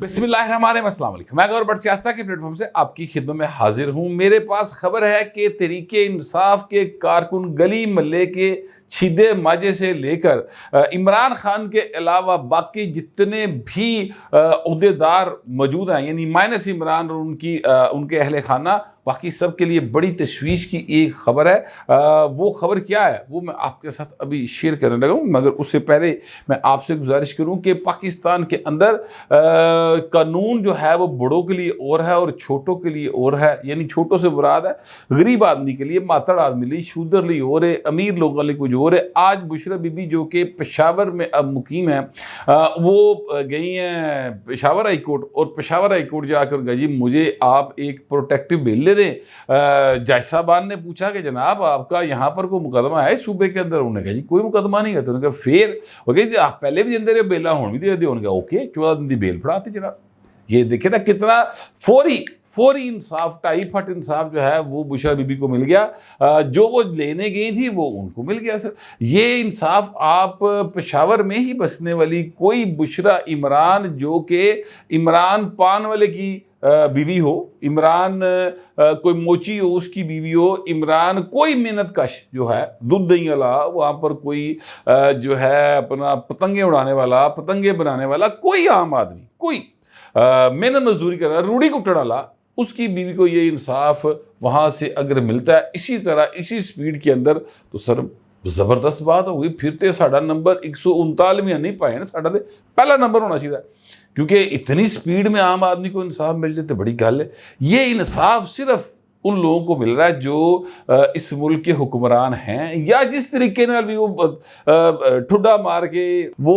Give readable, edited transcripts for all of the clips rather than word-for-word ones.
بسم اللہ الرحمن الرحیم، السلام علیکم۔ میں گور بٹ سیاستہ کے پلیٹ فارم سے آپ کی خدمت میں حاضر ہوں۔ میرے پاس خبر ہے کہ تحریک انصاف کے کارکن گلی محلے کے چھیدے ماجے سے لے کر عمران خان کے علاوہ باقی جتنے بھی عہدیدار موجود ہیں، یعنی مائنس عمران اور ان کے اہل خانہ، باقی سب کے لیے بڑی تشویش کی ایک خبر ہے۔ وہ خبر کیا ہے وہ میں آپ کے ساتھ ابھی شیئر کرنے لگا ہوں، مگر اس سے پہلے میں آپ سے گزارش کروں کہ پاکستان کے اندر قانون جو ہے وہ بڑوں کے لیے اور ہے اور چھوٹوں کے لیے اور ہے۔ یعنی چھوٹوں سے مراد ہے غریب آدمی کے لیے، ماتڑ آدمی لیے، شودر لیے اور ہے، امیر لوگوں لیے کچھ اور ہے۔ آج بشرا بی بی جو کہ پشاور میں اب مقیم ہے، وہ گئی ہیں پشاور ہائی کورٹ، اور پشاور ہائی کورٹ جا کر گئی جی مجھے آپ ایک پروٹیکٹیو بیل دے دیں۔ جج صاحبان نے پوچھا کہ جناب آپ کا یہاں پر کوئی مقدمہ ہے صوبے کے اندر؟ انہوں نے کہا جی کوئی مقدمہ نہیں ہے۔ تو انہوں نے کہا پھر وہ کہا جی آپ پہلے بھی دے رہے بیلا ہون بھی دے دے۔ انہوں نے کہا اوکے 14 دن دی بیل پڑھاتے جناب۔ یہ دیکھیں نا کتنا فوری انصاف، ٹائی پھٹ انصاف جو ہے وہ بشرا بی بی کو مل گیا۔ جو وہ لینے گئی تھی وہ ان کو مل گیا۔ سر یہ انصاف آپ پشاور میں ہی بسنے والی کوئی بشرا عمران جو کہ عمران پان والے کی بیوی ہو، عمران کوئی موچی ہو اس کی بیوی ہو، عمران کوئی محنت کش جو ہے دودھ دہی والا، وہاں پر کوئی جو ہے اپنا پتنگیں اڑانے والا، پتنگیں بنانے والا، کوئی عام آدمی، کوئی محنت مزدوری کر رہا ہے، روڑی کٹڑ والا، اس کی بیوی کو یہ انصاف وہاں سے اگر ملتا ہے اسی طرح اسی سپیڈ کے اندر، تو سر زبردست بات ہوگی۔ پھر تو ساڑھا نمبر 139 نہیں پائے نا، ساڑھا پہلا نمبر ہونا چاہیے، کیونکہ اتنی سپیڈ میں عام آدمی کو انصاف مل جائے تو بڑی گل ہے۔ یہ انصاف صرف ان لوگوں کو مل رہا ہے جو اس ملک کے حکمران ہیں، یا جس طریقے میں بھی وہ ٹھڈا مار کے وہ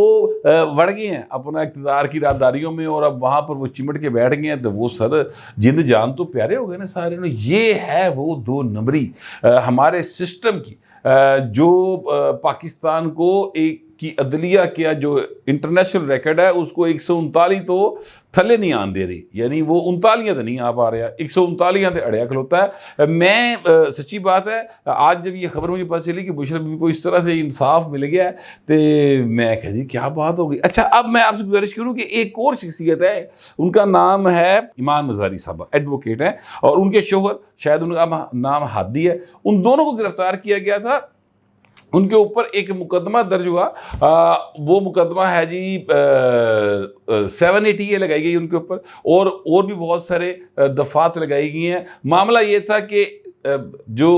وڑ گئے ہیں اپنا اقتدار کی راداریوں میں، اور اب وہاں پر وہ چمٹ کے بیٹھ گئے ہیں، تو وہ سر جند جان تو پیارے ہو گئے نا سارے۔ یہ ہے وہ 2 نمبری ہمارے سسٹم کی، جو پاکستان کو ایک کی عدلیہ کیا جو انٹرنیشنل ریکارڈ ہے اس کو 139 تو تھلے نہیں آن دے رہی، یعنی وہ 39 تو نہیں آ پا رہا، 139 تے اڑیا کھلوتا ہے۔ میں سچی بات ہے آج جب یہ خبر مجھے پتہ چلی کہ بشرا بی بی کو اس طرح سے انصاف مل گیا ہے تو میں کہا جی کیا بات ہوگی۔ اچھا اب میں آپ سے گزارش کروں کہ ایک اور شخصیت ہے، ان کا نام ہے ایمان مزاری صاحب، ایڈوکیٹ ہیں، اور ان کے شوہر شاید ان کا نام ہادی ہے۔ ان دونوں کو گرفتار کیا گیا تھا، ان کے اوپر ایک مقدمہ درج ہوا۔ وہ مقدمہ ہے جی 780 لگائی گئی ان کے اوپر، اور بھی بہت سارے دفعات لگائی گئی ہیں۔ معاملہ یہ تھا کہ جو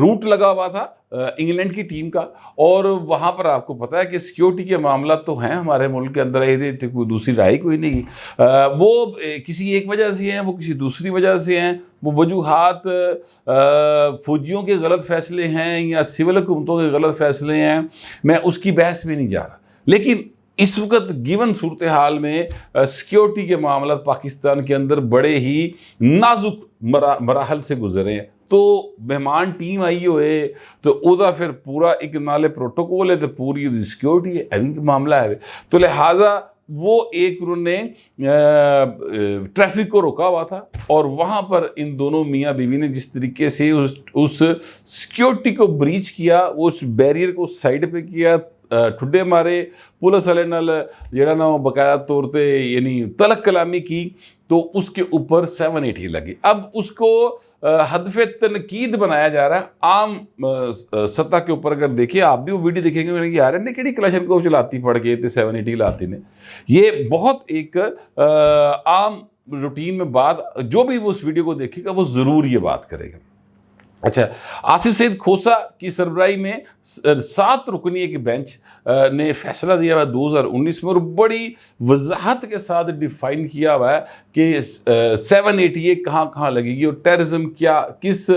روٹ لگا ہوا تھا انگلینڈ کی ٹیم کا، اور وہاں پر آپ کو پتا ہے کہ سیکیورٹی کے معاملات تو ہیں ہمارے ملک کے اندر، کوئی دوسری رائے کوئی نہیں۔ وہ کسی ایک وجہ سے ہیں، وہ کسی دوسری وجہ سے ہیں، وہ وجوہات فوجیوں کے غلط فیصلے ہیں یا سول حکومتوں کے غلط فیصلے ہیں، میں اس کی بحث میں نہیں جا رہا۔ لیکن اس وقت گیون صورتحال میں سیکیورٹی کے معاملات پاکستان کے اندر بڑے ہی نازک مراحل سے گزرے ہیں۔ تو مہمان ٹیم آئی ہوئے تو اودا پھر پورا ایک نالے پروٹوکول ہے، تو پوری سیکیورٹی ہے، ایویں کا معاملہ ہے۔ تو لہٰذا وہ ایک انہوں نے ٹریفک کو روکا ہوا تھا، اور وہاں پر ان دونوں میاں بیوی نے جس طریقے سے اس سیکیورٹی کو بریچ کیا، اس بیریئر کو سائڈ پہ کیا، ٹھڈے مارے، پولیس والے نال جڑا نا باقاعدہ طور پہ یعنی تلک کلامی کی، تو اس کے اوپر 780 لگی۔ اب اس کو ہدف تنقید بنایا جا رہا ہے عام سطح کے اوپر۔ اگر دیکھیں آپ بھی وہ ویڈیو دیکھیں گے کہ یار نے کیڑی کلاشن کو چلاتی پڑ گئے تھے 780 لاتی نے۔ یہ بہت ایک عام روٹین میں بات، جو بھی وہ اس ویڈیو کو دیکھے گا وہ ضرور یہ بات کرے گا۔ اچھا، آصف سعید کھوسا کی سربراہی میں 7 رکنی ایک بینچ نے فیصلہ دیا ہوا ہے 2019 میں، اور بڑی وضاحت کے ساتھ ڈیفائن کیا ہوا ہے کہ 780 کہاں کہاں لگے گی، اور ٹیررزم کیا کس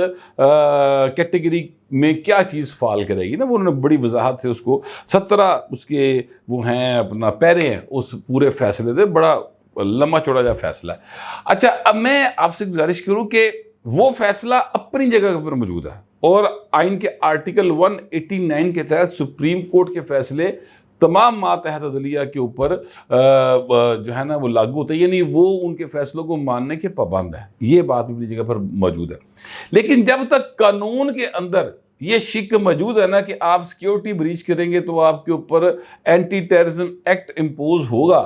کیٹیگری میں کیا چیز فال کرے گی نا۔ وہ انہوں نے بڑی وضاحت سے اس کو 17 اس کے وہ ہیں اپنا پیرے ہیں اس پورے فیصلے سے، بڑا لمبا چوڑا جا فیصلہ ہے۔ اچھا اب میں آپ سے گزارش کروں کہ وہ فیصلہ اپنی جگہ پر موجود ہے، اور آئین کے آرٹیکل 189 کے تحت سپریم کورٹ کے فیصلے تمام ماتحت عدلیہ کے اوپر جو ہے نا وہ لاگو ہوتا ہے، یعنی وہ ان کے فیصلوں کو ماننے کے پابند ہے۔ یہ بات اپنی جگہ پر موجود ہے، لیکن جب تک قانون کے اندر یہ شک موجود ہے نا کہ آپ سیکیورٹی بریچ کریں گے تو آپ کے اوپر اینٹی ٹیررزم ایکٹ امپوز ہوگا،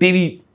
TV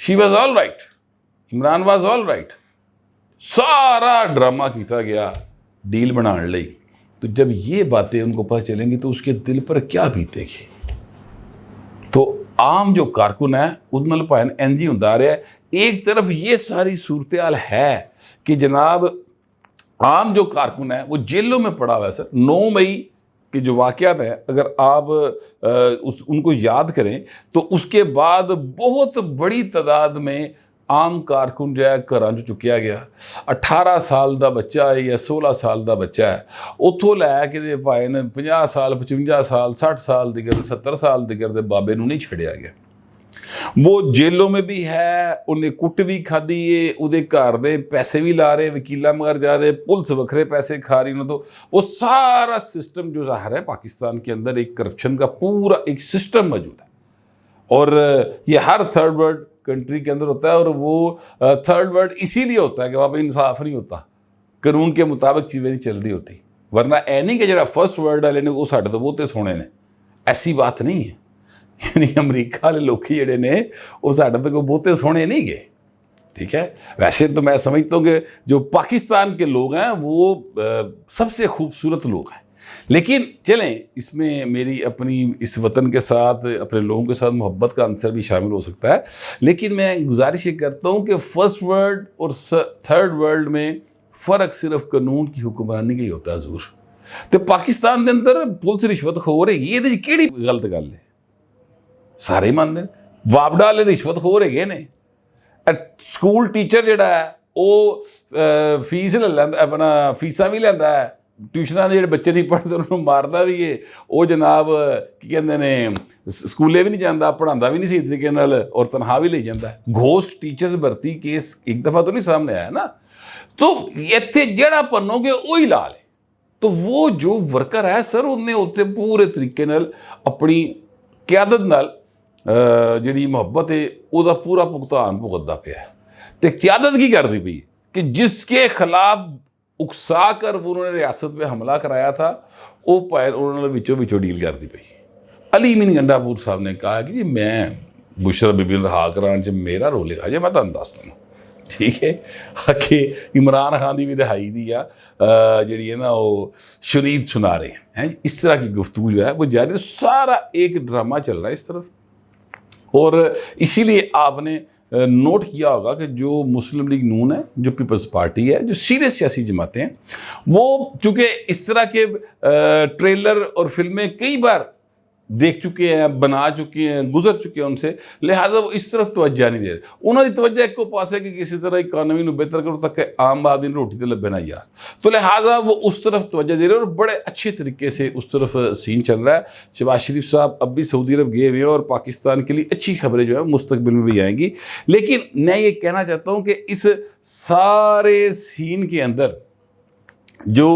she was all right, Imran was all right, سارا ڈرامہ کیتا گیا ڈیل بنان لئی. تو جب یہ باتیں ان کو پتہ چلیں گی تو اس کے دل پر کیا بیتے گی. تو عام جو کارکن ہے ان نال بھاویں انج ہی ہوندا رہا ہے. ایک طرف یہ ساری صورتحال ہے کہ جناب عام جو کارکن ہے وہ جیلوں میں پڑا ہوا ہے. سر 9 مئی کے جو واقعات ہیں اگر آپ ان کو یاد کریں تو اس کے بعد بہت بڑی تعداد میں عام کارکن جو ہے گھراں چوں چکیا گیا. 18 سال دا بچہ ہے یا 16 سال دا بچہ ہے, اتوں لے کے بھاویں 50 سال 55 سال 60 سال دی گل 70 سال دی گل بابے نوں نہیں چھڑیا گیا. وہ جیلوں میں بھی ہے, انہیں کٹ بھی کھادی ہے, وہ گھر دے پیسے بھی لا رہے, وکیلاں مگر جا رہے, پولیس وکھرے پیسے کھا رہی. تو وہ سارا سسٹم جو ظاہر ہے پاکستان کے اندر ایک کرپشن کا پورا ایک سسٹم موجود ہے, اور یہ ہر تھرڈ ورلڈ کنٹری کے اندر ہوتا ہے. اور وہ تھرڈ ورلڈ اسی لیے ہوتا ہے کہ وہاں پہ انصاف نہیں ہوتا, قانون کے مطابق چیزیں نہیں چل رہی ہوتی. ورنہ اے نہیں کہ جڑا فرسٹ ورلڈ والے نے وہ ساڈے تو بہتے سونے نے, ایسی بات نہیں ہے. یعنی امریکہ والے لوگ جڑے نے وہ ساڈے تو کوئی بہتے سونے نہیں گئے. ٹھیک ہے, ویسے تو میں سمجھتا ہوں کہ جو پاکستان کے لوگ ہیں وہ سب سے خوبصورت لوگ ہیں. لیکن چلیں اس میں میری اپنی اس وطن کے ساتھ اپنے لوگوں کے ساتھ محبت کا عنصر بھی شامل ہو سکتا ہے. لیکن میں گزارش یہ کرتا ہوں کہ فرسٹ ورلڈ اور تھرڈ ورلڈ میں فرق صرف قانون کی حکمرانی کا ہی ہوتا ہے حضور. تو پاکستان کے اندر پولیس رشوت خور ہے, یہ کیڑی غلط گل ہے؟ سارے مانتے ہیں وابڈا والے رشوت خور ہے نے. سکول ٹیچر جڑا ہے وہ فیس لے لیندا, اپنا فیساں بھی لیندا ہے, ٹیوشناں جڑے بچے نہیں پڑھتے انہوں ماردا بھی ہے, وہ جناب کی کہندے نے سکولے بھی نہیں جاندا, پڑھاندا بھی نہیں صحیح طریقے نال, اور تنخواہ بھی لے جاندا ہے. گھوسٹ ٹیچرز بھرتی کیس ایک دفعہ تو نہیں سامنے آیا نا. تو ایتھے جڑا پنو گے وہی لا لے. تو وہ جو ورکر ہے سر انہیں اتنے پورے طریقے نال اپنی قیادت نال جڑی محبت ہے وہ پورا بھگتان بھگتدا پیا ہے. تو قیادت کی کرتی پئی کہ جس کے خلاف اکسا کر انہوں نے ریاست پہ حملہ کرایا تھا وہ انہوں نے وچوں ڈیل کرتی پئی. علی مین گنڈا پور صاحب نے کہا کہ جی میں بشرا بی بی رہا کران چ میرا رول ہے. جی میں تمہیں دستا ہوں, ٹھیک ہے, کہ عمران خان کی بھی رہائی دی جڑی ہے نا وہ شرید سنا رہے ہیں. اس طرح کی گفتگو جو ہے وہ جاری, سارا ایک ڈرامہ چل رہا ہے اس طرف. اور اسی لیے آپ نے نوٹ کیا ہوگا کہ جو مسلم لیگ نون ہے, جو پیپلز پارٹی ہے, جو سیریس سیاسی جماعتیں ہیں, وہ چونکہ اس طرح کے ٹریلر اور فلمیں کئی بار دیکھ چکے ہیں, بنا چکے ہیں, گزر چکے ہیں ان سے, لہٰذا وہ اس طرف توجہ نہیں دے رہے. انہوں نے توجہ ایک کو پاس ہے کہ کسی طرح اکانومی نو بہتر کرو تک عام آدمی روٹی تے لبے نا یار. تو لہٰذا وہ اس طرف توجہ دے رہے ہیں اور بڑے اچھے طریقے سے اس طرف سین چل رہا ہے. شہباز شریف صاحب اب بھی سعودی عرب گئے ہوئے ہیں اور پاکستان کے لیے اچھی خبریں جو ہے مستقبل میں بھی آئیں گی. لیکن میں یہ کہنا چاہتا ہوں کہ اس سارے سین کے اندر جو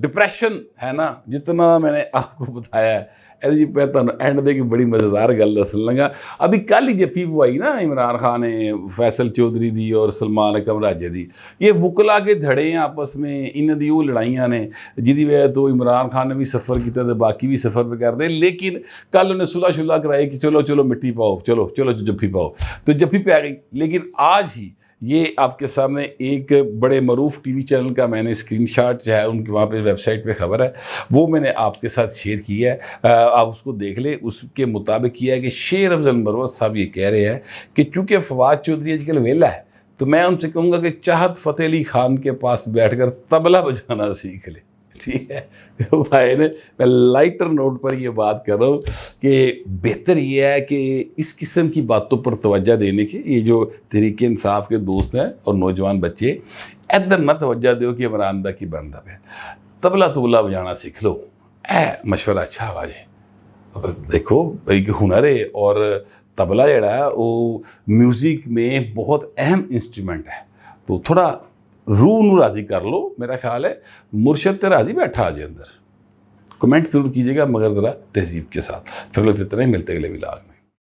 ڈپریشن ہے نا, جتنا میں نے آپ کو بتایا ہے, جی میں تمہیں اینڈ دے کی بڑی مزیدار گل دسن لگا. ابھی کل ہی جفی پوائی نا عمران خان نے فیصل چودھری دی اور سلمان اکرم راجے دی, یہ وکلا کے دھڑے ہیں آپس میں, انہاں دی وہ لڑائیاں نے جدی وجہ تو عمران خان نے بھی سفر کیا تو باقی بھی سفر پہ کر دے. لیکن کل انہیں صلح شلح کرائی کہ چلو چلو مٹی پاؤ, چلو چلو جفی پاؤ, تو جفی پہ آ گئی. لیکن آج ہی یہ آپ کے سامنے ایک بڑے معروف ٹی وی چینل کا میں نے اسکرین شاٹ جو ہے ان کے وہاں پہ ویب سائٹ پہ خبر ہے, وہ میں نے آپ کے ساتھ شیئر کی ہے, آپ اس کو دیکھ لیں. اس کے مطابق یہ ہے کہ شیر افضل مروت صاحب یہ کہہ رہے ہیں کہ چونکہ فواد چودھری آج کل ویلا ہے تو میں ان سے کہوں گا کہ چاہت فتح علی خان کے پاس بیٹھ کر طبلہ بجانا سیکھ لے. ٹھیک ہے بھائی نے, میں لائٹر نوٹ پر یہ بات کر رہا ہوں کہ بہتر یہ ہے کہ اس قسم کی باتوں پر توجہ دینے کی, یہ جو تحریک انصاف کے دوست ہیں اور نوجوان بچے, ادھر نہ توجہ دو کہ عمران دا کی بنتا پہ, طبلہ طبلہ بجانا سیکھ لو. مشورہ اچھا آواز ہے, دیکھو ایک ہنر ہے اور طبلہ جڑا ہے وہ میوزک میں بہت اہم انسٹرومنٹ ہے. تو تھوڑا روح نو راضی کر لو, میرا خیال ہے مرشد تے راضی بیٹھا آجے اندر. کمنٹ ضرور کیجیے گا مگر ذرا تہذیب کے ساتھ. پھر لوگ اتنے ملتے اگلے ولاگ میں.